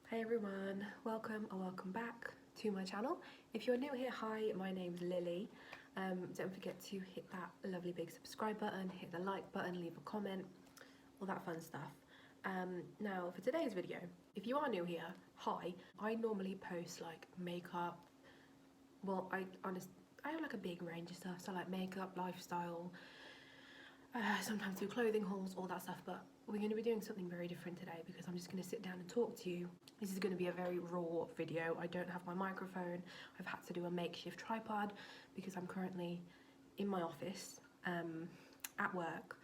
Hey everyone, welcome or welcome back to my channel. If you're new here, hi, my name's Lily. Don't forget to hit that lovely big subscribe button, hit the like button, leave a comment, all that fun stuff. Now for today's video, if you are new here, hi, I normally post like makeup, well I have like a big range of stuff, so like makeup, lifestyle, sometimes do clothing hauls, all that stuff, but we're going to be doing something very different today because I'm just going to sit down and talk to you. This is going to be a very raw video. I don't have my microphone. I've had to do a makeshift tripod because I'm currently in my office at work.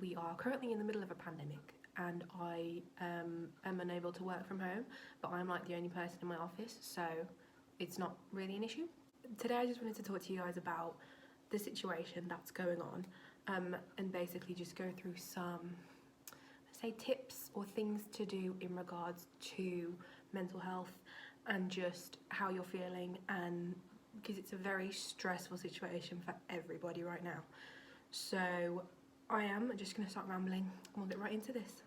We are currently in the middle of a pandemic and I am unable to work from home, but I'm like the only person in my office, so it's not really an issue. Today I just wanted to talk to you guys about the situation that's going on and basically just go through some say tips or things to do in regards to mental health and just how you're feeling, and because it's a very stressful situation for everybody right now. So I am just going to start rambling and we'll get right into this.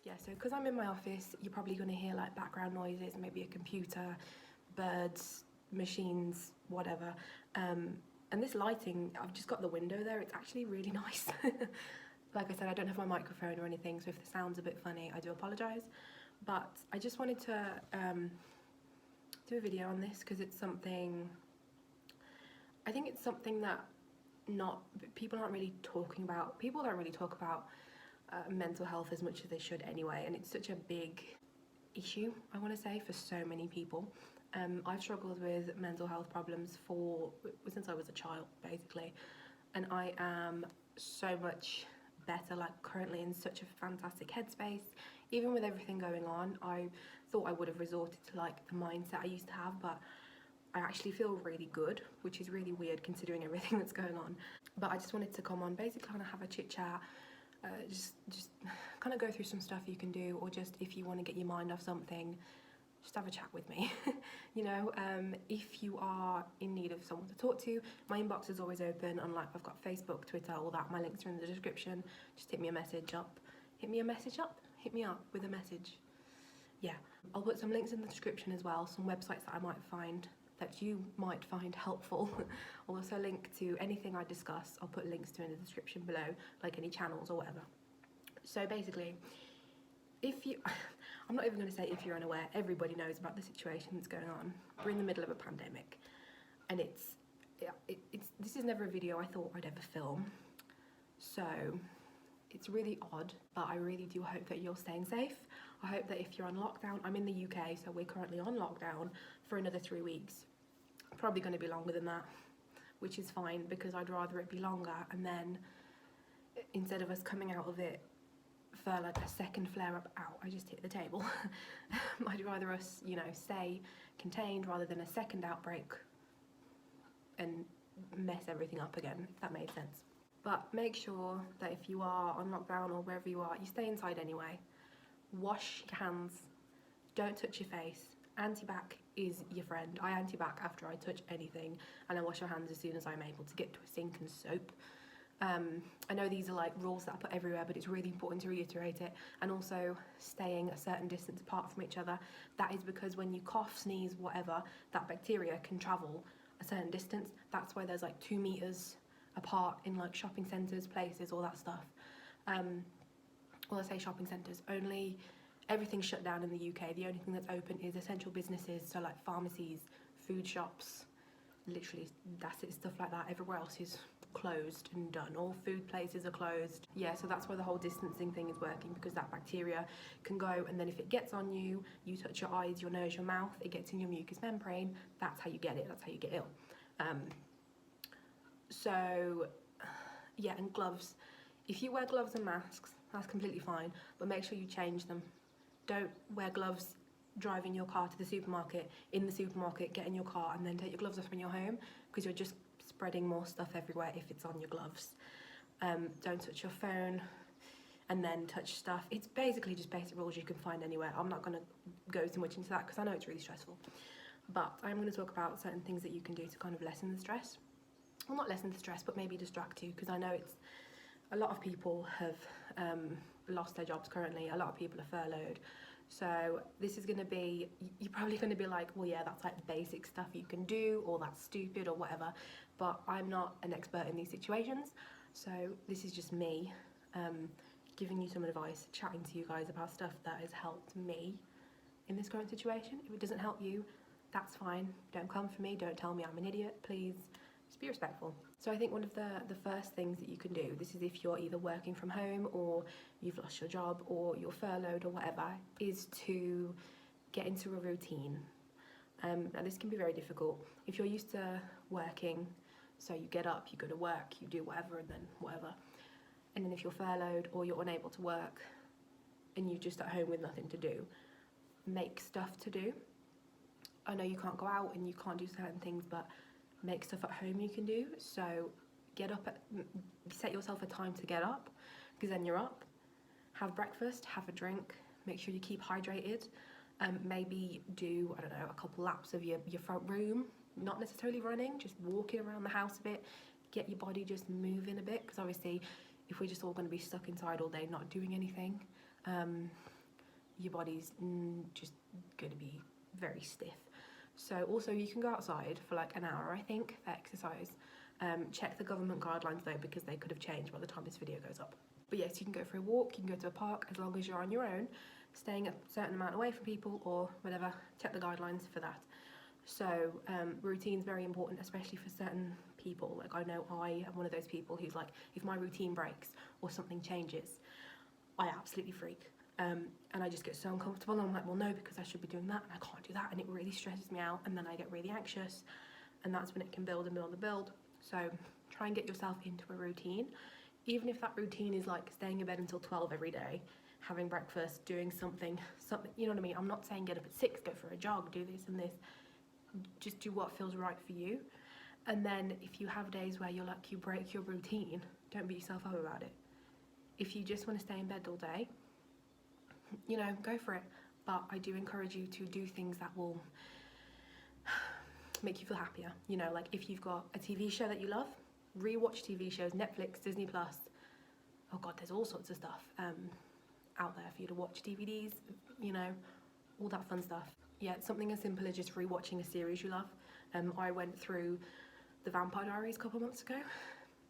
Yeah, so because I'm in my office, you're probably going to hear like background noises, maybe a computer, birds, machines, whatever. And this lighting, I've just got the window there, it's actually really nice. Like I said, I don't have my microphone or anything, so if the sound's a bit funny, I do apologise. But I just wanted to do a video on this because it's something, I think it's something that people aren't really talking about. People don't really talk about mental health as much as they should anyway, and it's such a big issue, I want to say, for so many people. I've struggled with mental health problems since I was a child, basically, and I am so much better, like currently in such a fantastic headspace. Even with everything going on, I thought I would have resorted to like the mindset I used to have, but I actually feel really good, which is really weird considering everything that's going on. But I just wanted to come on, basically kind of have a chit chat, just kind of go through some stuff you can do, or just if you want to get your mind off something, just have a chat with me. You know, if you are in need of someone to talk to, my inbox is always open. Unlike I've got Facebook, Twitter, all that. My links are in the description. Just hit me a message up. Hit me up with a message. Yeah, I'll put some links in the description as well, some websites that you might find helpful. I'll also link to anything I discuss. I'll put links to in the description below, like any channels or whatever. So basically, I'm not even going to say if you're unaware, everybody knows about the situation that's going on. We're in the middle of a pandemic, and this is never a video I thought I'd ever film, so it's really odd, but I really do hope that you're staying safe. I hope that if you're on lockdown, I'm in the UK, so we're currently on lockdown for another 3 weeks. Probably going to be longer than that, which is fine because I'd rather it be longer, and then instead of us coming out of it for like a second flare up, I just hit the table. I'd rather us, you know, stay contained rather than a second outbreak and mess everything up again, if that made sense. But make sure that if you are on lockdown or wherever you are, you stay inside anyway. Wash your hands, don't touch your face. Antibac is your friend. I antibac after I touch anything, and I wash your hands as soon as I'm able to get to a sink and soap. I know these are like rules that I put everywhere, but it's really important to reiterate it. And also staying a certain distance apart from each other. That is because when you cough, sneeze, whatever, that bacteria can travel a certain distance. That's why there's like 2 meters apart in like shopping centres, places, all that stuff. Well, I say shopping centres, only everything's shut down in the UK. The only thing that's open is essential businesses, so like pharmacies, food shops, literally that's it, stuff like that. Everywhere else is closed and done. All food places are closed. Yeah, so that's why the whole distancing thing is working, because that bacteria can go, and then if it gets on you, you touch your eyes, your nose, your mouth, it gets in your mucous membrane. That's how you get it, that's how you get ill. So yeah, and gloves. If you wear gloves and masks, that's completely fine, but make sure you change them. Don't wear gloves driving your car to the supermarket, in the supermarket, get in your car and then take your gloves off when you're home, because you're just spreading more stuff everywhere if it's on your gloves. Don't touch your phone and then touch stuff. It's basically just basic rules you can find anywhere. I'm not going to go too much into that because I know it's really stressful, but I'm going to talk about certain things that you can do to kind of lessen the stress. well, not lessen the stress, but maybe distract you, because I know it's a lot of people have lost their jobs currently. A lot of people are furloughed. So this is going to be, you're probably going to be like, well, yeah, that's like basic stuff you can do, or that's stupid or whatever. But I'm not an expert in these situations. So this is just me giving you some advice, chatting to you guys about stuff that has helped me in this current situation. If it doesn't help you, that's fine. Don't come for me. Don't tell me I'm an idiot. Please just be respectful. So I think one of the first things that you can do, this is if you're either working from home or you've lost your job or you're furloughed or whatever, is to get into a routine. Now this can be very difficult. If you're used to working, so you get up, you go to work, you do whatever and then whatever. And then if you're furloughed or you're unable to work and you're just at home with nothing to do, make stuff to do. I know you can't go out and you can't do certain things, but make stuff at home you can do. So get up, set yourself a time to get up, because then you're up. Have breakfast, have a drink, make sure you keep hydrated. Maybe do, I don't know, a couple laps of your front room, not necessarily running, just walking around the house a bit, get your body just moving a bit, because obviously if we're just all going to be stuck inside all day not doing anything, your body's just going to be very stiff. So also you can go outside for like an hour, I think, for exercise. Check the government guidelines though, because they could have changed by the time this video goes up. But yes, you can go for a walk, you can go to a park, as long as you're on your own, staying a certain amount away from people or whatever. Check the guidelines for that. So routine's very important, especially for certain people. Like I know I am one of those people who's like, if my routine breaks or something changes, I absolutely freak. And I just get so uncomfortable, and I'm like, well no, because I should be doing that and I can't do that, and it really stresses me out, and then I get really anxious, and that's when it can build and build and build. So try and get yourself into a routine, even if that routine is like staying in bed until 12 every day, having breakfast, doing something, you know what I mean? I'm not saying get up at 6, go for a jog, do this and this. Just do what feels right for you. And then if you have days where you're like, you break your routine, don't beat yourself up about it. If you just want to stay in bed all day, you know, go for it. But I do encourage you to do things that will make you feel happier. You know, like if you've got a TV show that you love, rewatch TV shows, Netflix, Disney Plus. Oh God, there's all sorts of stuff out there for you to watch. DVDs, you know, all that fun stuff. Yeah, it's something as simple as just rewatching a series you love. I went through The Vampire Diaries a couple of months ago,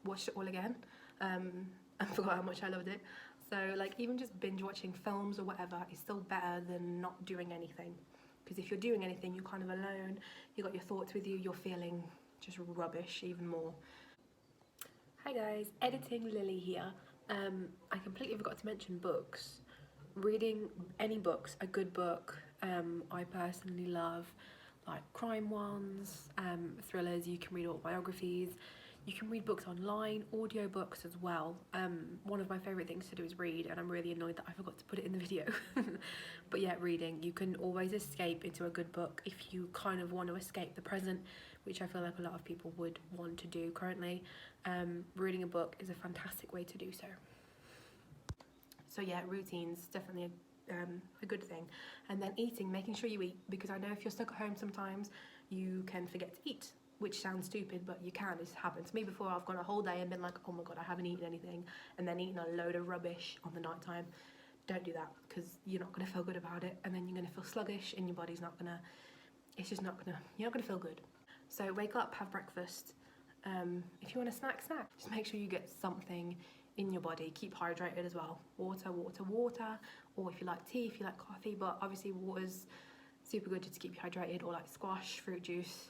watched it all again, and forgot how much I loved it. So like even just binge watching films or whatever is still better than not doing anything. Because if you're doing anything, you're kind of alone, you got your thoughts with you, you're feeling just rubbish even more. Hi guys, Editing Lily here. I completely forgot to mention books. Reading any books, a good book, I personally love like crime ones, thrillers. You can read autobiographies, you can read books online, audiobooks as well. One of my favourite things to do is read, and I'm really annoyed that I forgot to put it in the video. But yeah, reading, you can always escape into a good book if you kind of want to escape the present, which I feel like a lot of people would want to do currently. Reading a book is a fantastic way to do so. So yeah, routine's definitely a good thing. And then eating, making sure you eat, because I know if you're stuck at home sometimes you can forget to eat, which sounds stupid, but you can. It's happened to me before. I've gone a whole day and been like, oh my God, I haven't eaten anything, and then eaten a load of rubbish on the night time. Don't do that, because you're not going to feel good about it, and then you're going to feel sluggish, and your body's not going to, it's just not going to, you're not going to feel good. So wake up, have breakfast. If you want a snack, just make sure you get something in your body. Keep hydrated as well. Water, or if you like tea, if you like coffee, but obviously water's super good just to keep you hydrated, or like squash, fruit juice,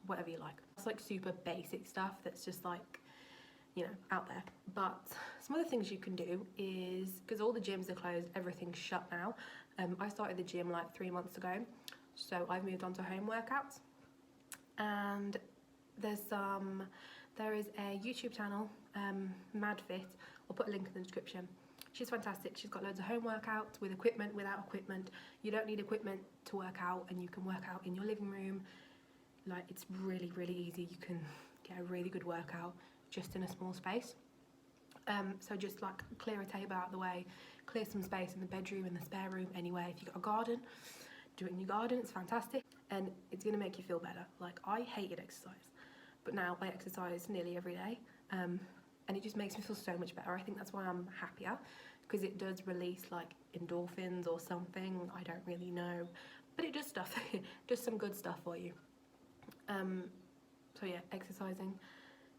whatever you like. It's like super basic stuff that's just like, you know, out there. But some other things you can do is, because all the gyms are closed, everything's shut now. I started the gym like 3 months ago, so I've moved on to home workouts. And there is a YouTube channel, MadFit. I'll put a link in the description. She's fantastic. She's got loads of home workouts with equipment, without equipment. You don't need equipment to work out, and you can work out in your living room. Like, it's really, really easy. You can get a really good workout just in a small space. So just like clear a table out of the way, clear some space in the bedroom, in the spare room, anywhere. If you've got a garden, do it in your garden. It's fantastic, and it's gonna make you feel better. Like, I hated exercise. but now I exercise nearly every day, and it just makes me feel so much better. I think that's why I'm happier, because it does release like endorphins or something, I don't really know, but it does stuff, does some good stuff for you. So yeah, exercising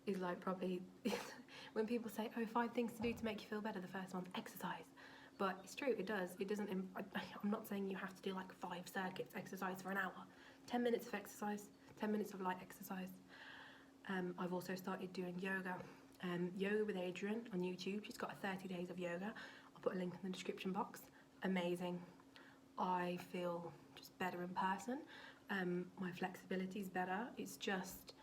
is like probably, when people say, oh, 5 things to do to make you feel better, the first one's exercise. But it's true, it does. It doesn't, I'm not saying you have to do like 5 circuits, exercise for an hour. 10 minutes of exercise, 10 minutes of light exercise. I've also started doing yoga. Yoga with Adriene on YouTube. She's got 30 days of yoga. I'll put a link in the description box. Amazing. I feel just better in person. My flexibility is better. It's just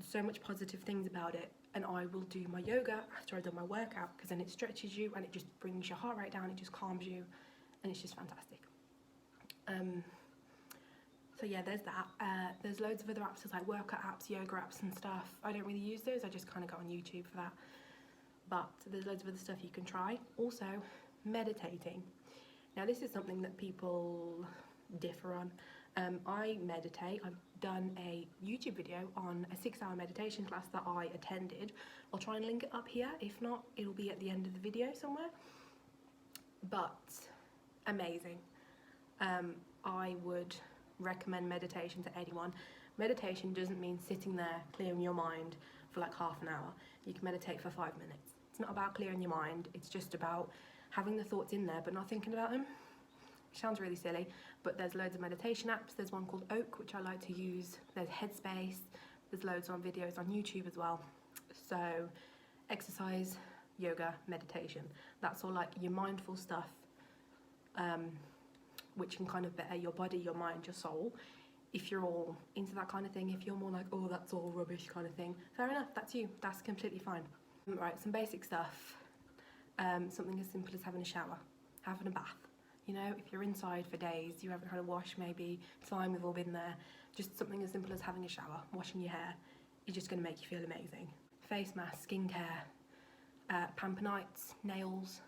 so much positive things about it. And I will do my yoga after I've done my workout, because then it stretches you and it just brings your heart rate down, it just calms you, and it's just fantastic. So yeah, there's that. There's loads of other apps, there's like workout apps, yoga apps and stuff. I don't really use those, I just kind of go on YouTube for that. But there's loads of other stuff you can try. Also, meditating. Now this is something that people differ on. I meditate. I've done a YouTube video on a 6-hour meditation class that I attended. I'll try and link it up here. If not, it'll be at the end of the video somewhere. But amazing. I would recommend meditation to anyone. Meditation doesn't mean sitting there clearing your mind for like half an hour. You can meditate for 5 minutes. It's not about clearing your mind. It's just about having the thoughts in there but not thinking about them. Sounds really silly, but there's loads of meditation apps. There's one called Oak, which I like to use. There's Headspace. There's loads on videos on YouTube as well. So exercise, yoga, meditation. That's all like your mindful stuff, which can kind of better your body, your mind, your soul. If you're all into that kind of thing, if you're more like, oh, that's all rubbish kind of thing, fair enough, that's you. That's completely fine. Right, some basic stuff. Something as simple as having a shower, having a bath. You know, if you're inside for days, you haven't had a wash maybe, it's fine, we've all been there. Just something as simple as having a shower, washing your hair, is just going to make you feel amazing. Face mask, skincare, pamper nights, nails,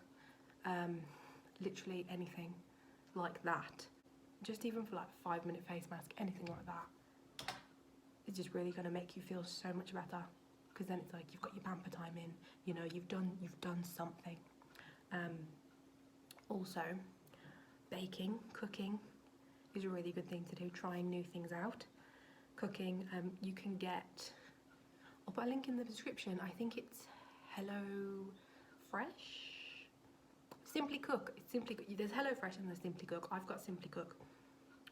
literally anything like that. Just even for like a 5-minute face mask, anything like that. It's just really going to make you feel so much better, because then it's like you've got your pamper time in, you know, you've done something. Also, baking, cooking is a really good thing to do, trying new things out. Cooking, you can get, I'll put a link in the description, I think it's Hello Fresh? Simply Cook, there's Hello Fresh and there's Simply Cook. I've got Simply Cook,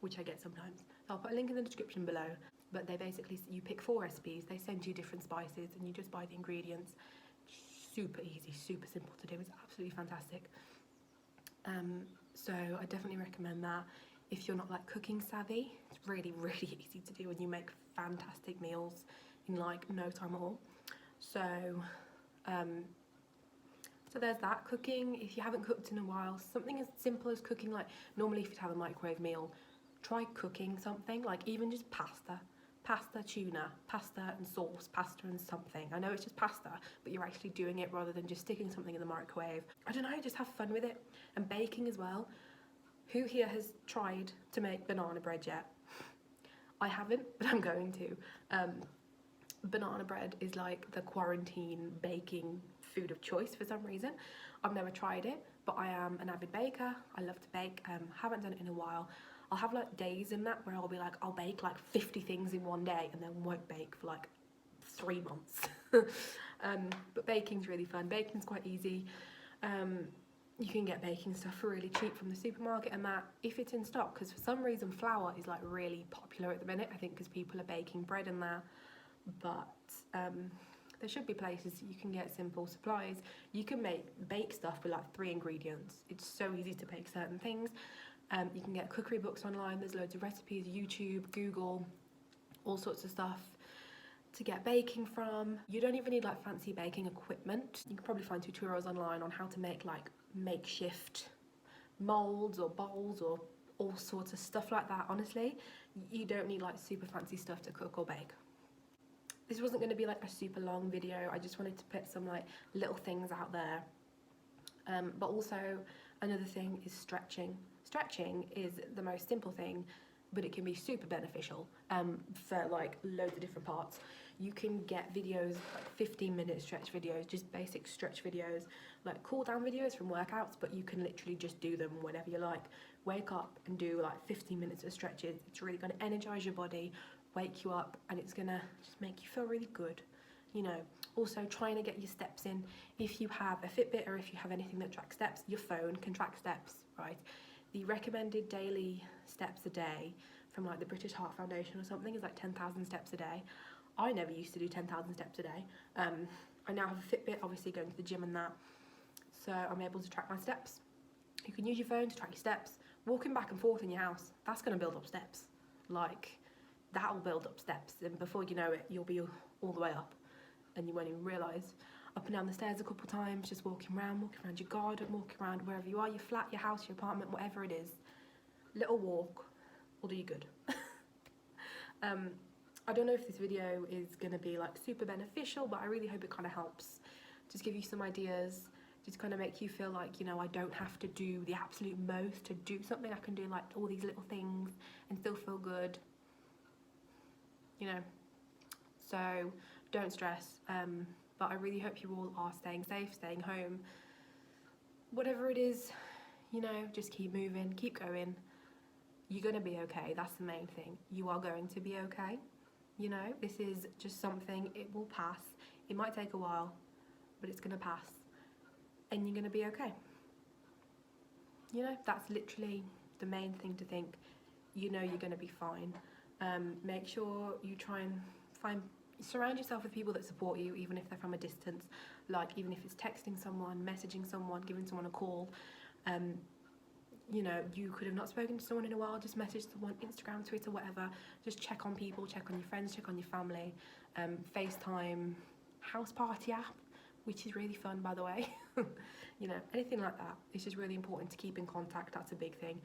which I get sometimes. So I'll put a link in the description below, but they basically, you pick 4 recipes, they send you different spices and you just buy the ingredients. Super easy, super simple to do, it's absolutely fantastic. So I definitely recommend that. If you're not like cooking savvy, it's really, really easy to do, and you make fantastic meals in like no time at all. So, so there's that. Cooking, if you haven't cooked in a while, something as simple as cooking, like normally if you have a microwave meal, try cooking something, like even just pasta, tuna, pasta and sauce, pasta and something. I know it's just pasta, but you're actually doing it rather than just sticking something in the microwave. I don't know, just have fun with it. And baking as well. Who here has tried to make banana bread yet? I haven't, but I'm going to. Banana bread is like the quarantine baking food of choice for some reason. I've never tried it, but I am an avid baker. I love to bake. Haven't done it in a while. I'll have like days in that where I'll be like, I'll bake like 50 things in one day and then won't bake for like 3 months. But baking's really fun. Baking's quite easy. You can get baking stuff for really cheap from the supermarket and that, if it's in stock, because for some reason flour is like really popular at the minute, I think because people are baking bread in there. But there should be places you can get simple supplies. You can bake stuff with like 3 ingredients. It's so easy to bake certain things. You can get cookery books online, there's loads of recipes, YouTube, Google, all sorts of stuff to get baking from. You don't even need like fancy baking equipment. You can probably find tutorials online on how to make like makeshift molds or bowls or all sorts of stuff like that. Honestly, you don't need like super fancy stuff to cook or bake. This wasn't going to be like a super long video, I just wanted to put some like little things out there. But also another thing is stretching. Stretching is the most simple thing, but it can be super beneficial for like loads of different parts. You can get videos, like 15-minute stretch videos, just basic stretch videos, like cool down videos from workouts, but you can literally just do them whenever you like. Wake up and do like 15 minutes of stretches. It's really going to energize your body, wake you up, and it's going to just make you feel really good, you know. Also, trying to get your steps in. If you have a Fitbit or if you have anything that tracks steps, your phone can track steps, right? The recommended daily steps a day from like the British Heart Foundation or something is like 10,000 steps a day. I never used to do 10,000 steps a day. I now have a Fitbit, obviously going to the gym and that, so I'm able to track my steps. You can use your phone to track your steps. Walking back and forth in your house, that's going to build up steps. Like, that will build up steps, and before you know it, you'll be all the way up, and you won't even realise. Up and down the stairs a couple times, just walking around your garden, walking around wherever you are, your flat, your house, your apartment, whatever it is. Little walk will do you good. I don't know if this video is going to be like super beneficial, but I really hope it kind of helps. Just give you some ideas, just kind of make you feel like, you know, I don't have to do the absolute most to do something. I can do like all these little things and still feel good, you know. So don't stress, but I really hope you all are staying safe, staying home. Whatever it is, you know, just keep moving, keep going. You're going to be okay. That's the main thing. You are going to be okay. You know, this is just something, it will pass. It might take a while, but it's going to pass. And you're going to be okay. You know, that's literally the main thing to think. You know you're going to be fine. Make sure you try and surround yourself with people that support you, even if they're from a distance. Like, even if it's texting someone, messaging someone, giving someone a call. You know, you could have not spoken to someone in a while, just message someone, Instagram, Twitter, whatever. Just check on people, check on your friends, check on your family. FaceTime, house party app, which is really fun, by the way. You know, anything like that. It's just really important to keep in contact. That's a big thing.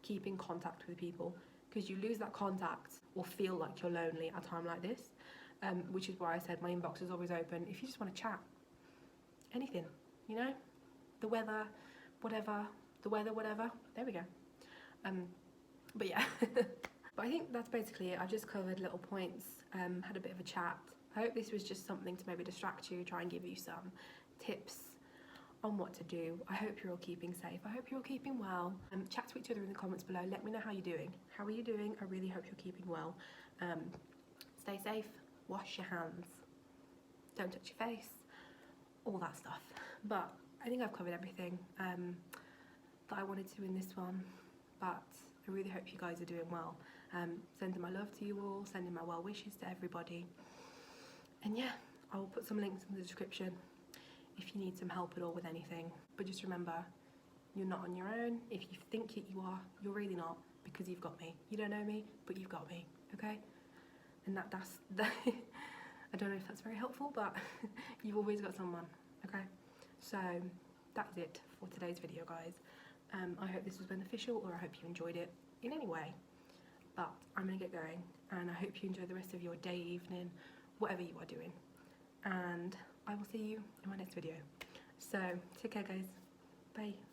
Keep in contact with people, because you lose that contact or feel like you're lonely at a time like this, which is why I said my inbox is always open. If you just want to chat, anything, you know, the weather, whatever. There we go. But yeah. But I think that's basically it. I just covered little points, had a bit of a chat. I hope this was just something to maybe distract you, try and give you some tips on what to do. I hope you're all keeping safe. I hope you're all keeping well. Chat to each other in the comments below. Let me know how you're doing. How are you doing? I really hope you're keeping well. Stay safe. Wash your hands. Don't touch your face. All that stuff. But I think I've covered everything that I wanted to in this one, but I really hope you guys are doing well. Sending my love to you all, sending my well wishes to everybody, and yeah, I will put some links in the description if you need some help at all with anything. But just remember, you're not on your own. If you think you are, you're really not, because you've got me. You don't know me, but you've got me, okay? And that's I don't know if that's very helpful, but you've always got someone, okay? So that's it for today's video, guys. I hope this was beneficial, or I hope you enjoyed it in any way. But I'm going to get going, and I hope you enjoy the rest of your day, evening, whatever you are doing. And I will see you in my next video. So take care, guys. Bye.